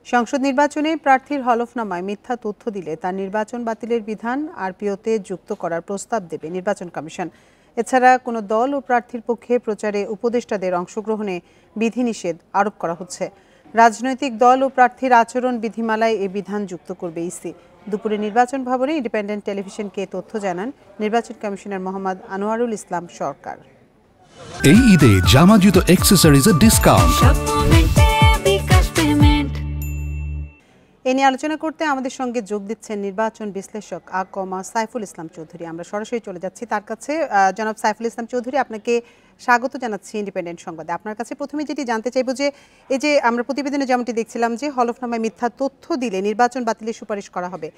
সংসদ নির্বাচনে প্রার্থীর হলফনামায় মিথ্যা তথ্য দিলে তার নির্বাচন বাতিলের বিধান আরপিওতে যুক্ত করার প্রস্তাব দেবে নির্বাচন কমিশন। এছাড়া কোনো দল ও প্রার্থীর পক্ষে প্রচারে উপদেষ্টাদের অংশগ্রহণে বিধিনিষেধ আরোপ করা হচ্ছে। রাজনৈতিক দল ও প্রার্থীর আচরণ বিধিমালায় এ বিধান যুক্ত করবে ইসি। দুপুরে নির্বাচন ভবনে ইন্ডিপেন্ডেন্ট টেলিভিশনকে তথ্য জানান নির্বাচন কমিশনার মোহাম্মদ আনোয়ারুল ইসলাম সরকার। এই ঈদে জামা জুতো অ্যাক্সেসরিজের ডিসকাউন্ট। এ নিয়ে আলোচনা করতে আমাদের সঙ্গে যোগ দিচ্ছেন নির্বাচন বিশ্লেষক সাইফুল ইসলাম চৌধুরী। আমরা সরাসরি চলে যাচ্ছি তার কাছে। জনাব সাইফুল ইসলাম চৌধুরী, আপনাকে স্বাগত জানাচ্ছি ইন্ডিপেন্ডেন্ট সংবাদে। আপনার কাছে প্রথমে যেটি জানতে চাইবো যে এই যে আমরা প্রতিবেদনে যেমনটি দেখছিলাম যে হলফনামায় মিথ্যা তথ্য দিলে নির্বাচন বাতিলের সুপারিশ করা হবে,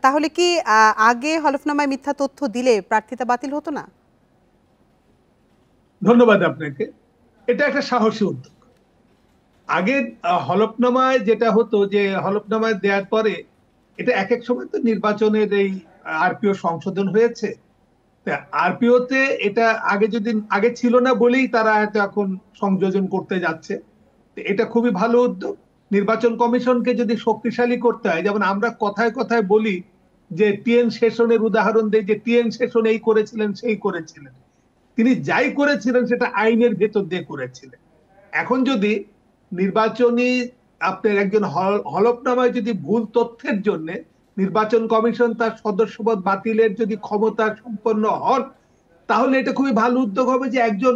তাহলে কি আগে হলফনামায় মিথ্যা তথ্য দিলে প্রার্থিতা বাতিল হতো না? ধন্যবাদ আপনাকে। এটা একটা সাহসী উদ্যোগ। আগে হলফনামায় যেটা হতো যে হলফনামায় দেওয়ার পরে এটা এক এক সময় তো নির্বাচনের এই আরপিও সংশোধন হয়েছে। আরপিওতে এটা আগে ছিল না বলেই তারা এখন সংযোজন করতে যাচ্ছে। এটা খুবই ভালো উদ্যোগ। নির্বাচন কমিশনকে যদি শক্তিশালী করতে হয়, যেমন আমরা কথায় কথায় বলি যে টিএন সেশনের উদাহরণ দেই যে টিএন সেশন এই করেছিলেন সেই করেছিলেন, তিনি যাই করেছিলেন সেটা আইনের ভেতর দিয়ে করেছিলেন। এখন যদি নির্বাচনী আপনার একজন হলফনামায় যদি ভুল তথ্যের জন্য নির্বাচন কমিশন তার সদস্যপদ বাতিলের যদি ক্ষমতা সম্পন্ন হন, তাহলে এটা খুবই ভালো উদ্যোগ হবে যে একজন,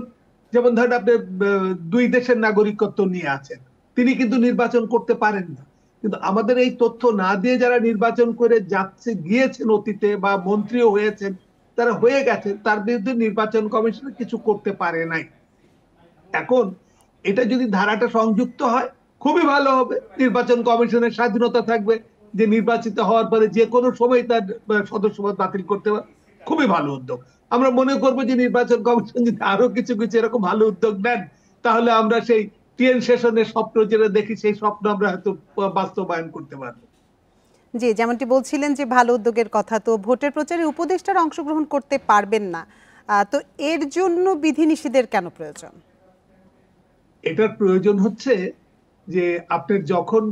যেমন ধরেন আপনি দুই দেশের নাগরিকত্ব নিয়ে আছেন, তিনি কিন্তু নির্বাচন করতে পারেন না। কিন্তু আমাদের এই তথ্য না দিয়ে যারা নির্বাচন করে গিয়েছেন অতীতে বা মন্ত্রীও হয়েছেন, তারা হয়ে গেছেন, তার বিরুদ্ধে নির্বাচন কমিশন কিছু করতে পারে নাই। এখন এটা যদি ধারাটা সংযুক্ত হয় খুবই ভালো হবে। নির্বাচন কমিশনের স্বাধীনতা থাকবে যে নির্বাচিত হওয়ার পরে যে কোনো সময় তার সদস্যপদ বাতিল করতে পারে। খুবই ভালো উদ্যোগ। আমরা মনে করবো যে নির্বাচন কমিশন যদি আরো কিছু কিছু এরকম ভালো উদ্যোগ নেন, তাহলে আমরা সেই টিএন সেশনের স্বপ্ন যেটা দেখি সেই স্বপ্ন আমরা হয়তো বাস্তবায়ন করতে পারবো। জি, যেমনটি বলছিলেন যে ভালো উদ্যোগের কথা, তো ভোটের প্রচারে উপদেষ্টারা অংশগ্রহণ করতে পারবেন না, তো এর জন্য বিধিনিষেধের কেন প্রয়োজন? এটার প্রয়োজন হচ্ছে যে আপনার যখন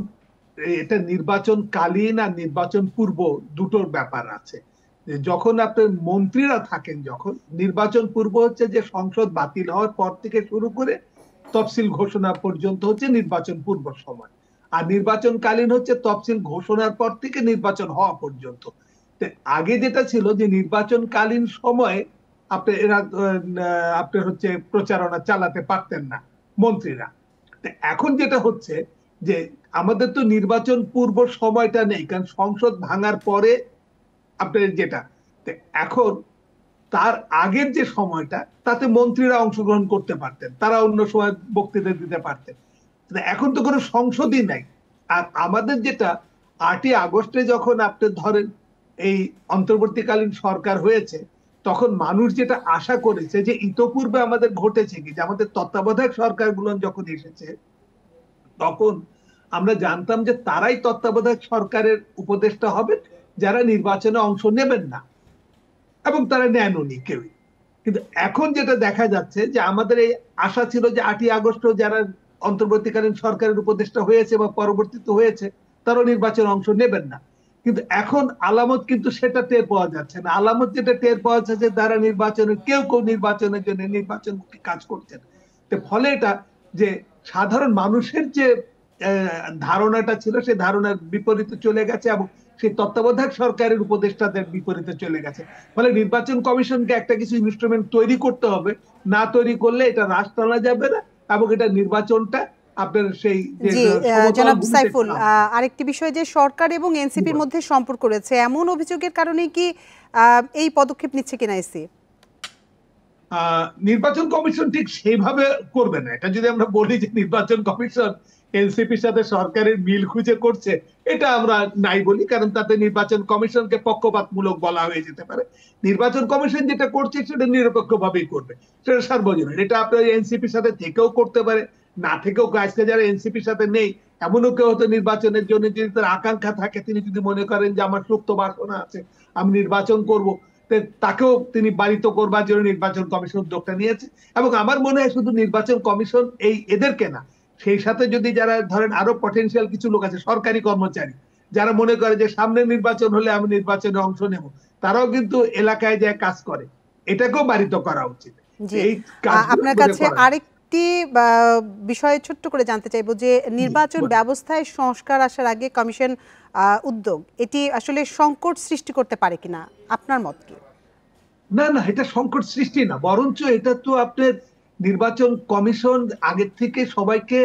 এটা নির্বাচন কালীন আর নির্বাচন পূর্ব দুটোর ব্যাপার আছে। যখন আপনার মন্ত্রীরা থাকেন, যখন নির্বাচন পূর্ব হচ্ছে যে সংসদ বাতিল হওয়ার পর থেকে শুরু করে তফসিল ঘোষণা পর্যন্ত হচ্ছে নির্বাচন পূর্ব সময়, আর নির্বাচন কালীন হচ্ছে তফসিল ঘোষণার পর থেকে নির্বাচন হওয়া পর্যন্ত। আগে যেটা ছিল যে নির্বাচন কালীন সময়ে আপনার হচ্ছে প্রচারণা চালাতে পারতেন না মন্ত্রীরা। এখন যেটা হচ্ছে যে আমাদের তো নির্বাচন পূর্ব সময়টা নেই, কারণ সংসদ ভাঙার পরে আপনার যেটা, এখন তার আগের যে সময়টা তাতে মন্ত্রীরা অংশগ্রহণ করতে পারতেন, তারা অন্য সময় বক্তৃতা দিতে পারতেন। এখন তো কোনো সংসদই নাই। আর আমাদের যেটা 8ই আগস্টে যখন আপনি ধরেন এই অন্তর্বর্তীকালীন সরকার হয়েছে, তখন মানুষ যেটা আশা করেছে যে ইতোপূর্বে আমাদের ঘটেছে কি, যে আমাদের তত্ত্বাবধায়ক সরকারগুলো যখন এসেছে তখন আমরা জানতাম যে তারাই তত্ত্বাবধায়ক সরকারের উপদেষ্টা হবেন যারা নির্বাচনে অংশ নেবেন না, এবং তারা নেননি কেউই। কিন্তু এখন যেটা দেখা যাচ্ছে যে আমাদের এই আশা ছিল যে 8ই আগস্ট যারা অন্তর্বর্তীকালীন সরকারের উপদেষ্টা হয়েছে বা পরবর্তীতে হয়েছে তারাও নির্বাচনে অংশ নেবেন না। কিন্তু এখন আলামত কিন্তু সেটা টের পাওয়া যাচ্ছে না। আলামত যেটা টের পাওয়া যাচ্ছে তারা কেউ নির্বাচনের জন্য নির্বাচনমুখী কাজ করছেন। ফলে এটা যে সাধারণ মানুষের যে ধারণাটা ছিল সেই ধারণার বিপরীতে চলে গেছে, এবং সেই তত্ত্বাবধায়ক সরকারের উপদেষ্টাদের বিপরীতে চলে গেছে। ফলে নির্বাচন কমিশনকে একটা কিছু ইনস্ট্রুমেন্ট তৈরি করতে হবে, না তৈরি করলে এটা রাশ টানা যাবে না, এবং এটা নির্বাচনটা আপনার সেই জনাব সাইফুল, আরেকটি বিষয় যে সরকার এবং এনসিপির মধ্যে সম্পর্ক রয়েছে, এমন অভিযোগের কারণে কি এই পদক্ষেপ নিচ্ছে কিনা ইসি? নির্বাচন কমিশন ঠিক সেইভাবে করবে না। এটা যদি আমরা বলি যে নির্বাচন কমিশন এনসিপির সাথে সরকারের মিল খুঁজে করছে, এটা আমরা নাই বলি, কারণ তাতে নির্বাচন কমিশনকে পক্ষপাতমূলক বলা হয়ে যেতে পারে। নির্বাচন কমিশন যেটা করছে সেটা নিরপেক্ষভাবেই করবে, সেটা সার্বজনীন। এটা আপনার এনসিপির সাথে থেকেও করতে পারে, না থেকেও। আজকে যারা এনসিপির সাথে নেই এমনও কেউ হয়তো নির্বাচনের জন্য যদি তার আকাঙ্ক্ষা থাকে, তিনি যদি মনে করেন যে আমার সুপ্ত বাসনা আছে, আমি নির্বাচন করব, তাকেও তিনি বাড়িত করবার জন্য নির্বাচন কমিশন উদ্যোগটা নিয়েছে। এবং আমার মনে হয় শুধু নির্বাচন কমিশন এদেরকে না, সেই সাথে যদি যারা ধরেন আরো পটেনশিয়াল কিছু লোক আছে সরকারি কর্মচারী যারা মনে করে যে সামনে নির্বাচন হলে আমি নির্বাচনে অংশ নেব, তারাও কিন্তু এলাকায় যায় কাজ করে, এটাকেও বারিত করা উচিত। জি, এই কাজগুলো আপনার কাছে আরেকটি বিষয় ছোট্ট করে জানতে চাইবো যে নির্বাচন ব্যবস্থায় সংস্কার আসার আগে কমিশন উদ্যোগ এটি আসলে সংকট সৃষ্টি করতে পারে কিনা, আপনার মত কি? না না, এটা সংকট সৃষ্টি না, বরঞ্চ এটা তো আপনার নির্বাচন কমিশন আগের থেকে সবাইকে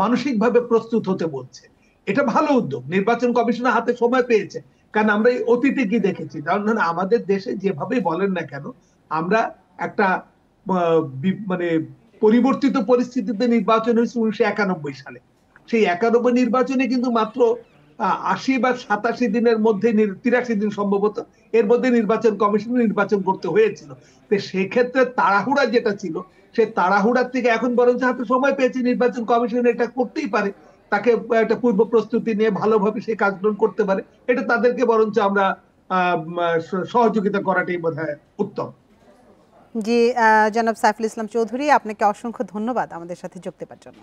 মানসিকভাবে প্রস্তুত হতে বলছে। এটা ভালো উদ্যোগ, নির্বাচন কমিশনের হাতে সময় পেয়েছে। কারণ আমরা এই অতীতে কি দেখেছি, কারণ আমাদের দেশে যেভাবেই বলেন না কেন, আমরা একটা মানে পরিবর্তিত পরিস্থিতিতে নির্বাচন হয়েছে 1991 সালে। সেই 91 নির্বাচনে কিন্তু মাত্র 80 বা 87 দিনের মধ্যে, 83 দিন সম্ভবত, এর মধ্যে নির্বাচন কমিশন নির্বাচন করতে হয়েছিল। তো সেক্ষেত্রে তাড়াহুড়া যেটা ছিল, সে তাড়াহুড়ার থেকে এখন বরঞ্চ হাতে সময় পেয়েছে, নির্বাচন কমিশন এটা করতেই পারে, তাকে একটা পূর্ব প্রস্তুতি নিয়ে ভালোভাবে সেই কাজগুলো করতে পারে। এটা তাদেরকে বরঞ্চ আমরা সহযোগিতা করাটাই বোধহয় উত্তম। জি, জনাব সাইফুল ইসলাম চৌধুরী, আপনাকে অসংখ্য ধন্যবাদ আমাদের সাথে যোগ দেওয়ার জন্য।